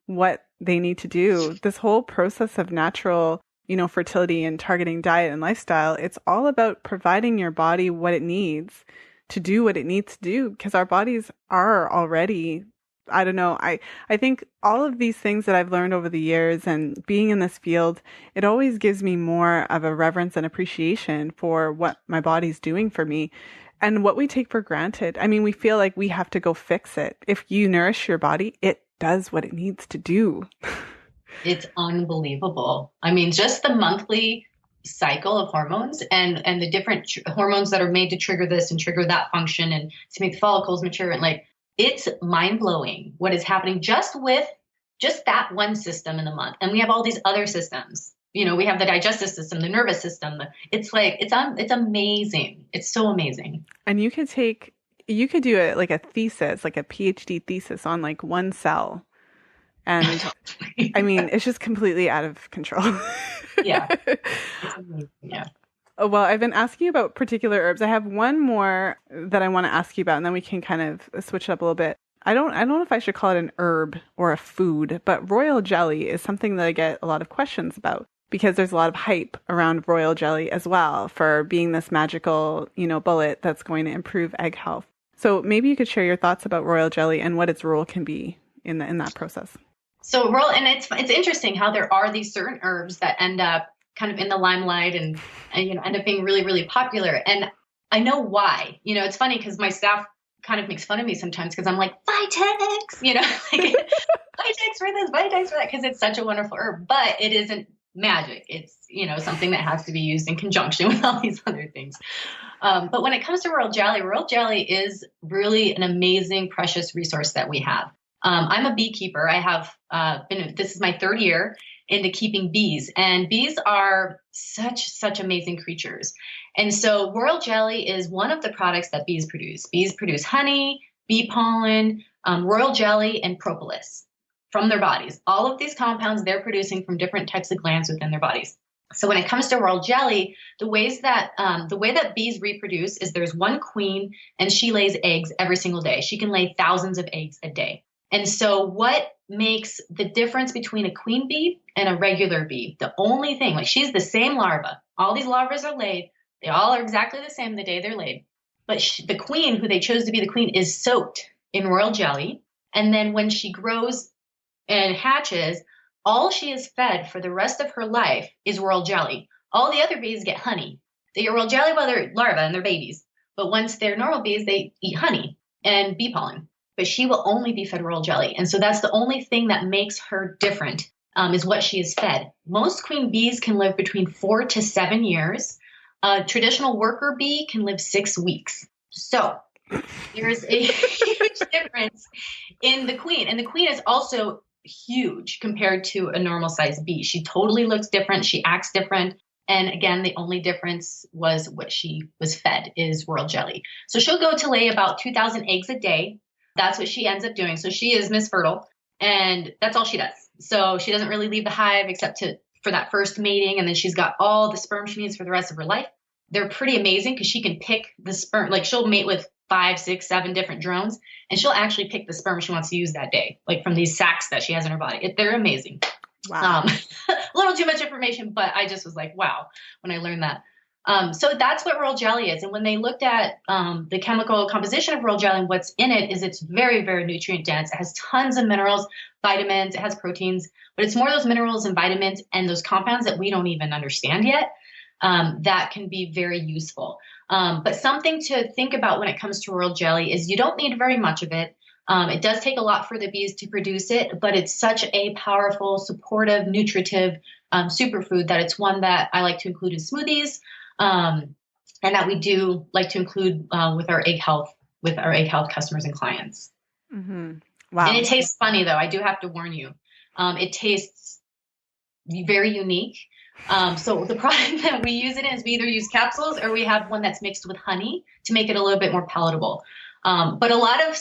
what they need to do. This whole process of natural fertility and targeting diet and lifestyle, it's all about providing your body what it needs to do what it needs to do, because our bodies are already, I don't know, I think all of these things that I've learned over the years and being in this field, it always gives me more of a reverence and appreciation for what my body's doing for me and what we take for granted. I mean, we feel like we have to go fix it. If you nourish your body, it does what it needs to do. It's unbelievable. I mean, just the monthly cycle of hormones and the different hormones that are made to trigger this and trigger that function and to make the follicles mature, and like, it's mind blowing what is happening just with that one system in the month. And we have all these other systems. We have the digestive system, the nervous system. It's amazing. It's so amazing. And you could do it like a thesis, like a PhD thesis on like one cell. And I mean, it's just completely out of control. Yeah. It's amazing. Yeah. Oh, well, I've been asking you about particular herbs. I have one more that I want to ask you about, and then we can kind of switch it up a little bit. I don't know if I should call it an herb or a food, but royal jelly is something that I get a lot of questions about because there's a lot of hype around royal jelly as well for being this magical, bullet that's going to improve egg health. So maybe you could share your thoughts about royal jelly and what its role can be in that process. So and it's interesting how there are these certain herbs that end up kind of in the limelight and end up being really, really popular. And I know why. It's funny because my staff kind of makes fun of me sometimes because I'm like, Vitex, like Vitex for this, Vitex for that, because it's such a wonderful herb, but it isn't magic. It's, something that has to be used in conjunction with all these other things. But when it comes to royal jelly is really an amazing, precious resource that we have. I'm a beekeeper. I have this is my 3rd year into keeping bees, and bees are such amazing creatures. And so royal jelly is one of the products that bees produce. Bees produce honey, bee pollen, royal jelly, and propolis from their bodies. All of these compounds they're producing from different types of glands within their bodies. So when it comes to royal jelly, the way that bees reproduce is there's one queen and she lays eggs every single day. She can lay thousands of eggs a day. And so what makes the difference between a queen bee and a regular bee? The only thing, like she's the same larva. All these larvas are laid. They all are exactly the same the day they're laid. But the queen, who they chose to be the queen, is soaked in royal jelly. And then when she grows and hatches, all she is fed for the rest of her life is royal jelly. All the other bees get honey. They get royal jelly while they're larvae and they're babies. But once they're normal bees, they eat honey and bee pollen. But she will only be fed royal jelly. And so that's the only thing that makes her different, is what she is fed. Most queen bees can live between 4 to 7 years. A traditional worker bee can live 6 weeks. So there's a huge difference in the queen. And the queen is also huge compared to a normal sized bee. She totally looks different. She acts different. And again, the only difference was what she was fed is royal jelly. So she'll go to lay about 2,000 eggs a day. That's what she ends up doing. So she is Miss Fertile, and that's all she does. So she doesn't really leave the hive except for that first mating, and then she's got all the sperm she needs for the rest of her life. They're pretty amazing because she can pick the sperm. Like she'll mate with 5, 6, 7 different drones, and she'll actually pick the sperm she wants to use that day, like from these sacs that she has in her body. They're amazing. Wow. A little too much information, but I just was like, wow, when I learned that. So that's what royal jelly is. And when they looked at the chemical composition of royal jelly and what's in it, is it's very, very nutrient dense. It has tons of minerals, vitamins, it has proteins, but it's more those minerals and vitamins and those compounds that we don't even understand yet that can be very useful. But something to think about when it comes to royal jelly is you don't need very much of it. It does take a lot for the bees to produce it, but it's such a powerful, supportive, nutritive superfood that it's one that I like to include in smoothies. And that we do like to include with our egg health customers and clients. Mm-hmm. Wow. And it tastes funny, though. I do have to warn you. It tastes very unique. So the product that we use it in is we either use capsules or we have one that's mixed with honey to make it a little bit more palatable. But a lot of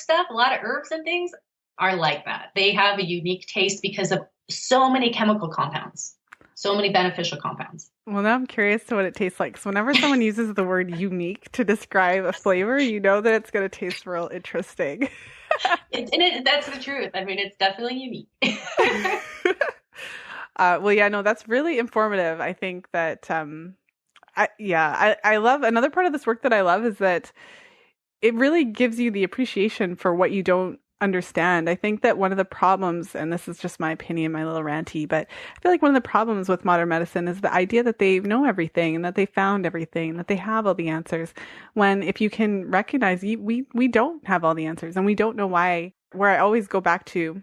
herbs and things are like that. They have a unique taste because of so many chemical compounds, so many beneficial compounds. Well, now I'm curious to what it tastes like. So whenever someone uses the word unique to describe a flavor, you know that it's going to taste real interesting. That's the truth. I mean, it's definitely unique. Well, yeah, no, that's really informative. I think that, I love, another part of this work that I love is that it really gives you the appreciation for what you don't understand. I think that one of the problems, and this is just my opinion, my little ranty, but I feel like one of the problems with modern medicine is the idea that they know everything and that they found everything, that they have all the answers. When if you can recognize we don't have all the answers, and we don't know why. Where I always go back to,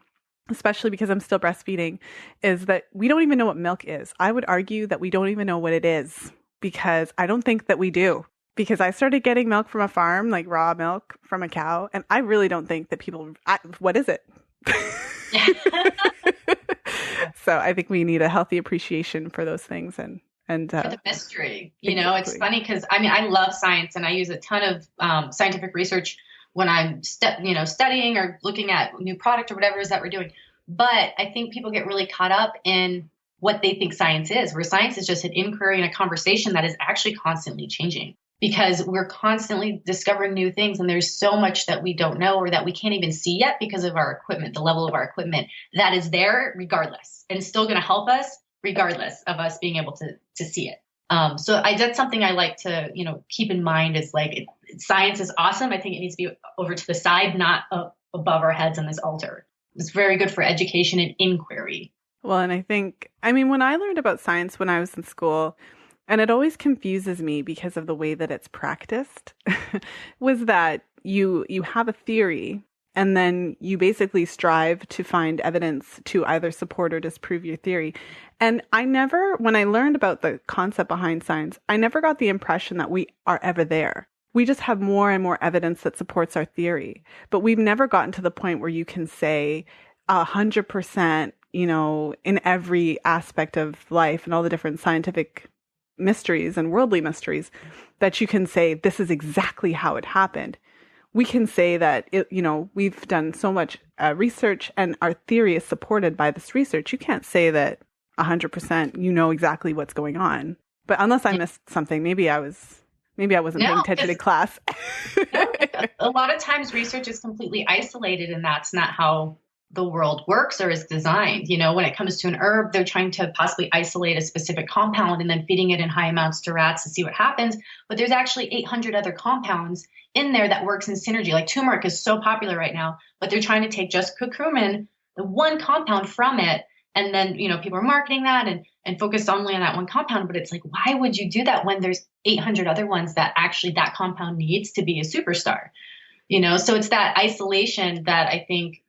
especially because I'm still breastfeeding, is that we don't even know what milk is. I would argue that we don't even know what it is, because I don't think that we do. Because I started getting milk from a farm, like raw milk from a cow, and I really don't think that what is it? So I think we need a healthy appreciation for those things and for the mystery. It's funny because I love science and I use a ton of scientific research when I'm studying or looking at new product or whatever it is that we're doing. But I think people get really caught up in what they think science is, where science is just an inquiry and a conversation that is actually constantly changing. Because we're constantly discovering new things, and there's so much that we don't know or that we can't even see yet because of our equipment, the level of our equipment that is there regardless, and still going to help us regardless of us being able to see it. So that's something I like to keep in mind is like science is awesome. I think it needs to be over to the side, not above our heads on this altar. It's very good for education and inquiry. Well, and I think when I learned about science when I was in school, and it always confuses me because of the way that it's practiced, was that you have a theory and then you basically strive to find evidence to either support or disprove your theory. And when I learned about the concept behind science, I never got the impression that we are ever there. We just have more and more evidence that supports our theory. But we've never gotten to the point where you can say 100%, in every aspect of life and all the different scientific mysteries and worldly mysteries, that you can say this is exactly how it happened. We can say that we've done so much research and our theory is supported by this research. You can't say that 100%, you know exactly what's going on. But unless I missed something, maybe I wasn't paying attention in class. A lot of times research is completely isolated, and that's not how the world works or is designed. When it comes to an herb, they're trying to possibly isolate a specific compound and then feeding it in high amounts to rats to see what happens. But there's actually 800 other compounds in there that works in synergy. Like turmeric is so popular right now, but they're trying to take just curcumin, the one compound from it. And then, people are marketing that and focus only on that one compound. But it's like, why would you do that when there's 800 other ones that actually that compound needs to be a superstar? So it's that isolation that I think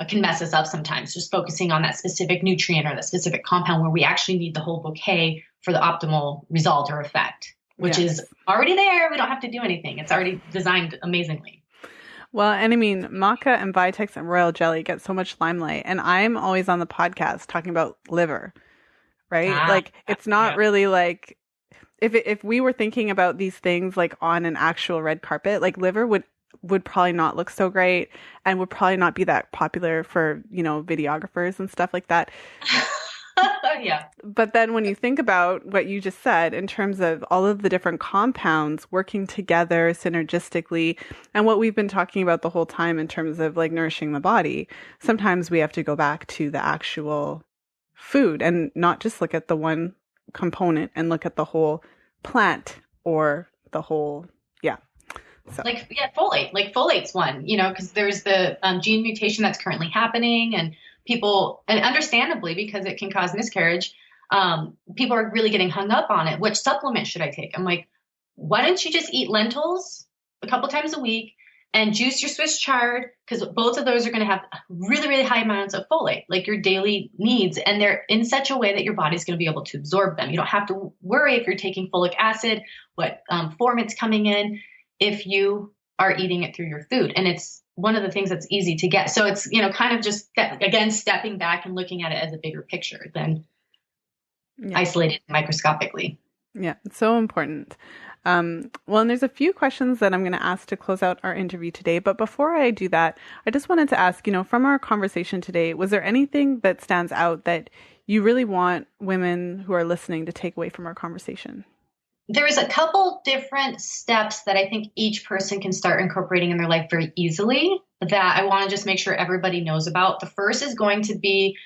can mess us up sometimes, just focusing on that specific nutrient or that specific compound where we actually need the whole bouquet for the optimal result or effect, which is already there. We don't have to do anything. It's already designed amazingly. Well, and I mean, maca and Vitex and royal jelly get so much limelight, and I'm always on the podcast talking about liver, right? It's not really like if we were thinking about these things like on an actual red carpet, like liver would probably not look so great and would probably not be that popular for, videographers and stuff like that. Yeah. But then when you think about what you just said in terms of all of the different compounds working together synergistically and what we've been talking about the whole time in terms of like nourishing the body, sometimes we have to go back to the actual food and not just look at the one component and look at the whole plant or the whole, So. Folate. Like folate's one, because there's the gene mutation that's currently happening, and people, and understandably, because it can cause miscarriage, people are really getting hung up on it. Which supplement should I take? I'm like, why don't you just eat lentils a couple times a week and juice your Swiss chard? Because both of those are going to have really, really high amounts of folate, like your daily needs. And they're in such a way that your body's going to be able to absorb them. You don't have to worry if you're taking folic acid, what form it's coming in, if you are eating it through your food. And it's one of the things that's easy to get. So it's, kind of just, again, stepping back and looking at it as a bigger picture than isolated microscopically. Yeah, it's so important. And there's a few questions that I'm going to ask to close out our interview today. But before I do that, I just wanted to ask, from our conversation today, was there anything that stands out that you really want women who are listening to take away from our conversation? There's a couple different steps that I think each person can start incorporating in their life very easily that I want to just make sure everybody knows about. The first is going to be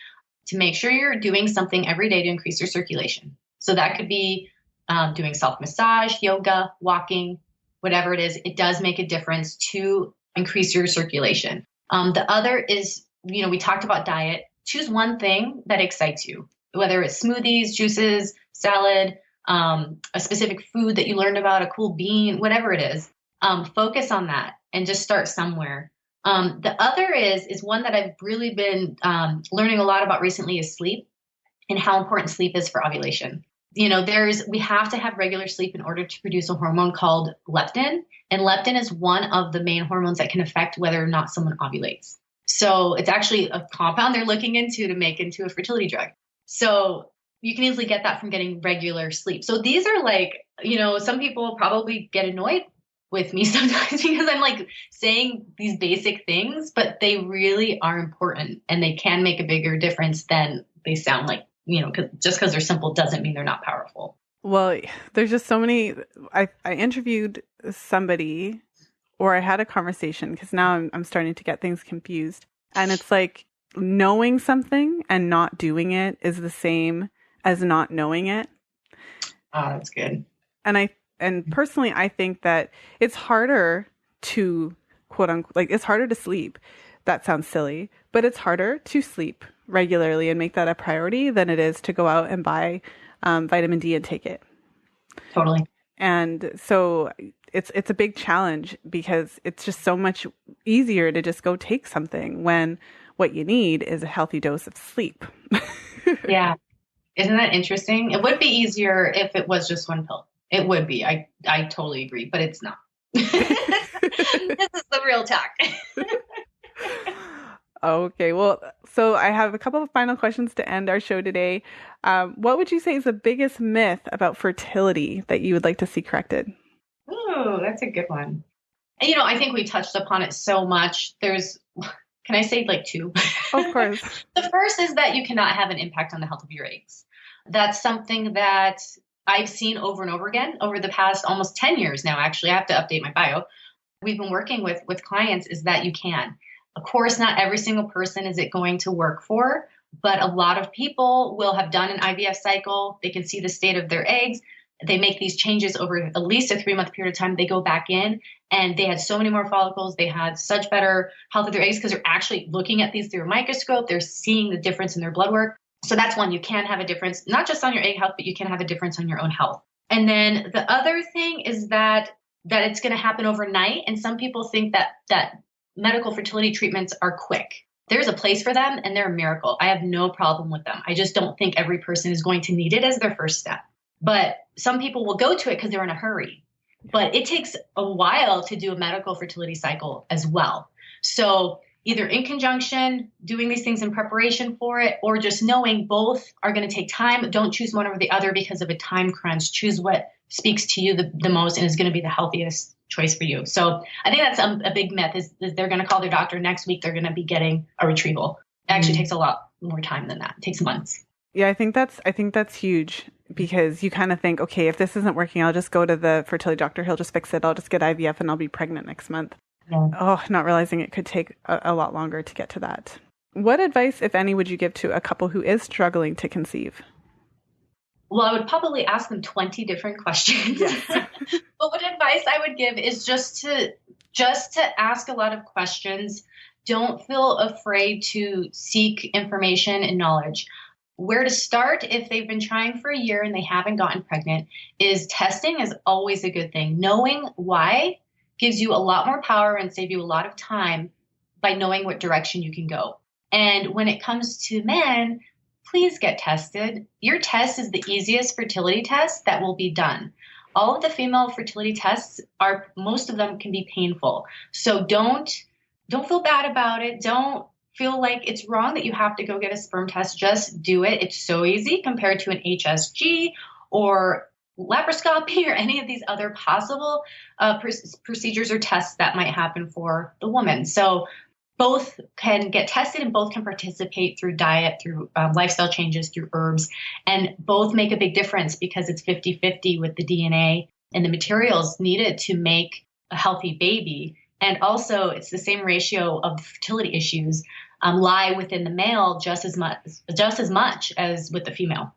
to make sure you're doing something every day to increase your circulation. So that could be doing self-massage, yoga, walking, whatever it is. It does make a difference to increase your circulation. The other is, we talked about diet. Choose one thing that excites you, whether it's smoothies, juices, salad, a specific food that you learned about, a cool bean, whatever it is. Focus on that and just start somewhere. The other is one that I've really been learning a lot about recently is sleep and how important sleep is for ovulation. We have to have regular sleep in order to produce a hormone called leptin. And leptin is one of the main hormones that can affect whether or not someone ovulates. So it's actually a compound they're looking into to make into a fertility drug. So you can easily get that from getting regular sleep. So these are like, some people probably get annoyed with me sometimes because I'm like saying these basic things, but they really are important and they can make a bigger difference than they sound like, just because they're simple doesn't mean they're not powerful. Well, there's just so many. I interviewed somebody or I had a conversation because now I'm starting to get things confused. And it's like knowing something and not doing it is the same as not knowing it. Oh, that's good. And personally, I think that it's harder to quote unquote, like it's harder to sleep. That sounds silly, but it's harder to sleep regularly and make that a priority than it is to go out and buy vitamin D and take it. Totally. And so it's a big challenge because it's just so much easier to just go take something when what you need is a healthy dose of sleep. Yeah. Isn't that interesting? It would be easier if it was just one pill. It would be. I totally agree, but it's not. This is the real talk. Okay. Well, so I have a couple of final questions to end our show today. What would you say is the biggest myth about fertility that you would like to see corrected? Oh, that's a good one. And, I think we touched upon it so much. Can I say like two? Of course. The first is that you cannot have an impact on the health of your eggs. that's something that I've seen over and over again over the past almost 10 years now. Actually, I have to update my bio. We've been working with clients is that you can. Of course, not every single person is it going to work for, but a lot of people will have done an IVF cycle. They can see the state of their eggs. They make these changes over at least a 3-month period of time. They go back in and they had so many more follicles. They had such better health of their eggs because they're actually looking at these through a microscope. They're seeing the difference in their blood work. So that's one, you can have a difference, not just on your egg health, but you can have a difference on your own health. And then the other thing is that it's going to happen overnight. And some people think that medical fertility treatments are quick. There's a place for them and they're a miracle. I have no problem with them. I just don't think every person is going to need it as their first step. But some people will go to it because they're in a hurry. But it takes a while to do a medical fertility cycle as well. So either in conjunction, doing these things in preparation for it, or just knowing both are going to take time. Don't choose one over the other because of a time crunch. Choose what speaks to you the most and is going to be the healthiest choice for you. So I think that's a big myth is they're going to call their doctor next week. They're going to be getting a retrieval. It actually takes a lot more time than that. It takes months. Yeah, I think that's huge because you kind of think, okay, if this isn't working, I'll just go to the fertility doctor. He'll just fix it. I'll just get IVF and I'll be pregnant next month. Yeah. Oh, not realizing it could take a lot longer to get to that. What advice, if any, would you give to a couple who is struggling to conceive? Well, I would probably ask them 20 different questions. Yes. But what advice I would give is just to ask a lot of questions. Don't feel afraid to seek information and knowledge. Where to start if they've been trying for a year and they haven't gotten pregnant is testing is always a good thing. Knowing why gives you a lot more power and save you a lot of time by knowing what direction you can go. And when it comes to men, please get tested. Your test is the easiest fertility test that will be done. All of the female fertility tests most of them can be painful. So don't feel bad about it. Don't feel like it's wrong that you have to go get a sperm test. Just do it. It's so easy compared to an HSG or laparoscopy or any of these other possible procedures or tests that might happen for the woman. So both can get tested and both can participate through diet, through lifestyle changes, through herbs, and both make a big difference because it's 50-50 with the DNA and the materials needed to make a healthy baby. And also it's the same ratio of fertility issues lie within the male just as much as with the female.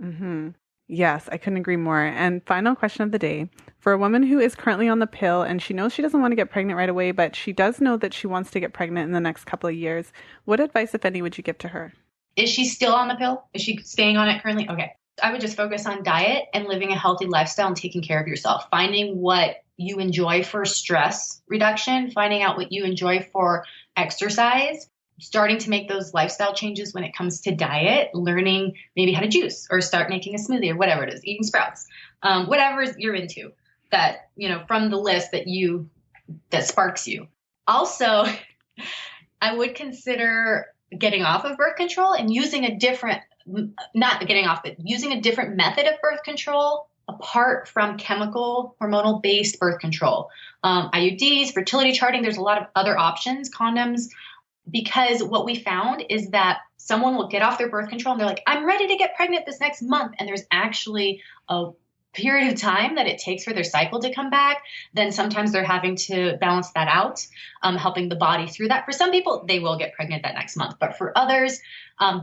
Mm-hmm. Yes, I couldn't agree more. And final question of the day. For a woman who is currently on the pill and she knows she doesn't want to get pregnant right away, but she does know that she wants to get pregnant in the next couple of years, what advice, if any, would you give to her? Is she still on the pill? Is she staying on it currently? Okay. I would just focus on diet and living a healthy lifestyle and taking care of yourself. Finding what you enjoy for stress reduction, finding out what you enjoy for exercise, starting to make those lifestyle changes when it comes to diet, learning maybe how to juice or start making a smoothie or whatever it is, eating sprouts, whatever you're into that, from the list that sparks you. Also, I would consider getting off of birth control and using a different method of birth control apart from chemical hormonal based birth control. IUDs, fertility charting, there's a lot of other options, condoms. Because what we found is that someone will get off their birth control and they're like, I'm ready to get pregnant this next month. And there's actually a period of time that it takes for their cycle to come back. Then sometimes they're having to balance that out, helping the body through that. For some people, they will get pregnant that next month. But for others,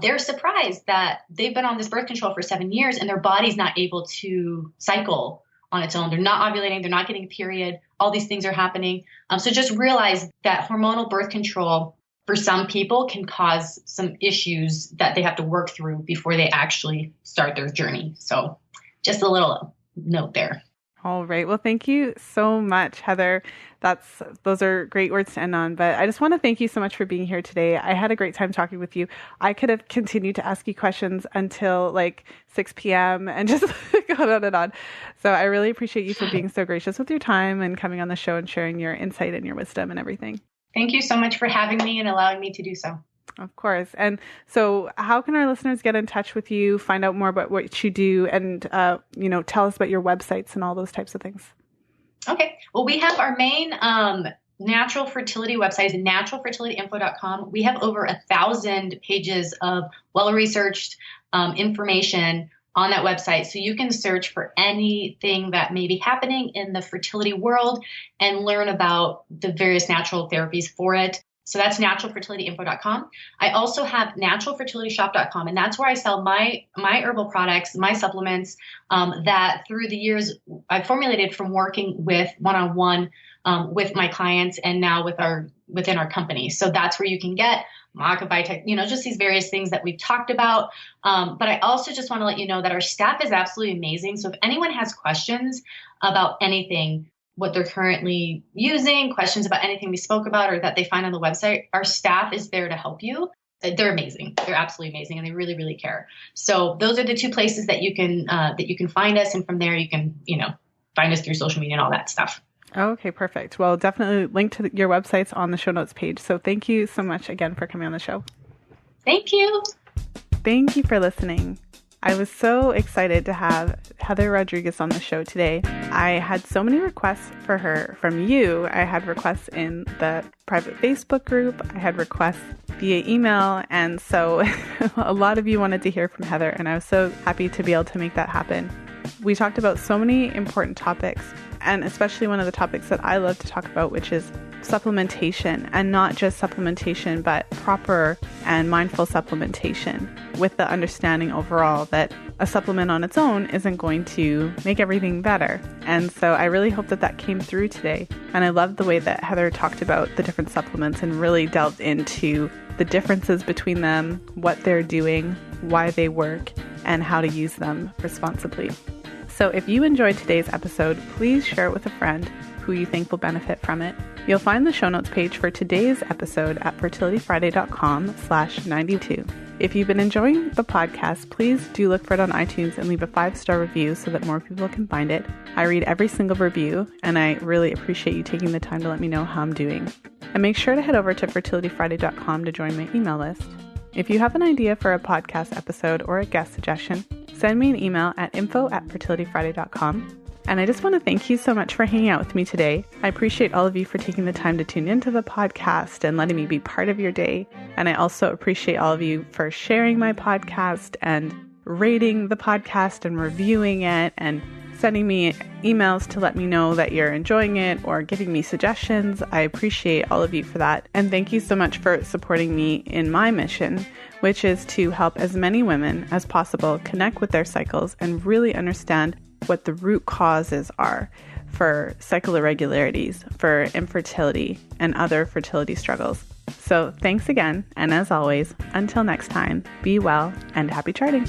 they're surprised that they've been on this birth control for 7 years and their body's not able to cycle on its own. They're not ovulating. They're not getting a period. All these things are happening. So just realize that hormonal birth control for some people can cause some issues that they have to work through before they actually start their journey. So just a little note there. All right. Well, thank you so much, Heather. Those are great words to end on. But I just want to thank you so much for being here today. I had a great time talking with you. I could have continued to ask you questions until like 6 p.m. and just go on and on. So I really appreciate you for being so gracious with your time and coming on the show and sharing your insight and your wisdom and everything. Thank you so much for having me and allowing me to do so. Of course. And so how can our listeners get in touch with you, find out more about what you do, and, tell us about your websites and all those types of things? Okay. Well, we have our main natural fertility website is naturalfertilityinfo.com. We have over 1,000 pages of well-researched information on that website. So you can search for anything that may be happening in the fertility world and learn about the various natural therapies for it. So that's naturalfertilityinfo.com. I also have naturalfertilityshop.com, and that's where I sell my herbal products, my supplements that through the years I've formulated from working with one-on-one with my clients and now within our company. So that's where you can get maca biotech, just these various things that we've talked about. But I also just want to let you know that our staff is absolutely amazing. So if anyone has questions about anything, what they're currently using, questions about anything we spoke about or that they find on the website, our staff is there to help you. They're amazing. They're absolutely amazing. And they really, really care. So those are the two places that you can find us. And from there, you can, find us through social media and all that stuff. Okay, perfect. Well, definitely link to your websites on the show notes page. So thank you so much again for coming on the show. Thank you. Thank you for listening. I was so excited to have Heather Rodriguez on the show today. I had so many requests for her from you. I had requests in the private Facebook group. I had requests via email. And so a lot of you wanted to hear from Heather, and I was so happy to be able to make that happen. We talked about so many important topics, and especially one of the topics that I love to talk about, which is supplementation, and not just supplementation, but proper and mindful supplementation, with the understanding overall that a supplement on its own isn't going to make everything better. And so I really hope that came through today. And I loved the way that Heather talked about the different supplements and really delved into the differences between them, what they're doing, why they work, and how to use them responsibly. So if you enjoyed today's episode, please share it with a friend who you think will benefit from it. You'll find the show notes page for today's episode at fertilityfriday.com/92. If you've been enjoying the podcast, please do look for it on iTunes and leave a 5-star review so that more people can find it. I read every single review, and I really appreciate you taking the time to let me know how I'm doing. And make sure to head over to fertilityfriday.com to join my email list. If you have an idea for a podcast episode or a guest suggestion, send me an email at info@fertilityfriday.com. And I just want to thank you so much for hanging out with me today. I appreciate all of you for taking the time to tune into the podcast and letting me be part of your day. And I also appreciate all of you for sharing my podcast and rating the podcast and reviewing it and sending me emails to let me know that you're enjoying it or giving me suggestions. I appreciate all of you for that. And thank you so much for supporting me in my mission, which is to help as many women as possible connect with their cycles and really understand what the root causes are for cycle irregularities, for infertility, and other fertility struggles. So thanks again, and as always, until next time, be well and happy charting.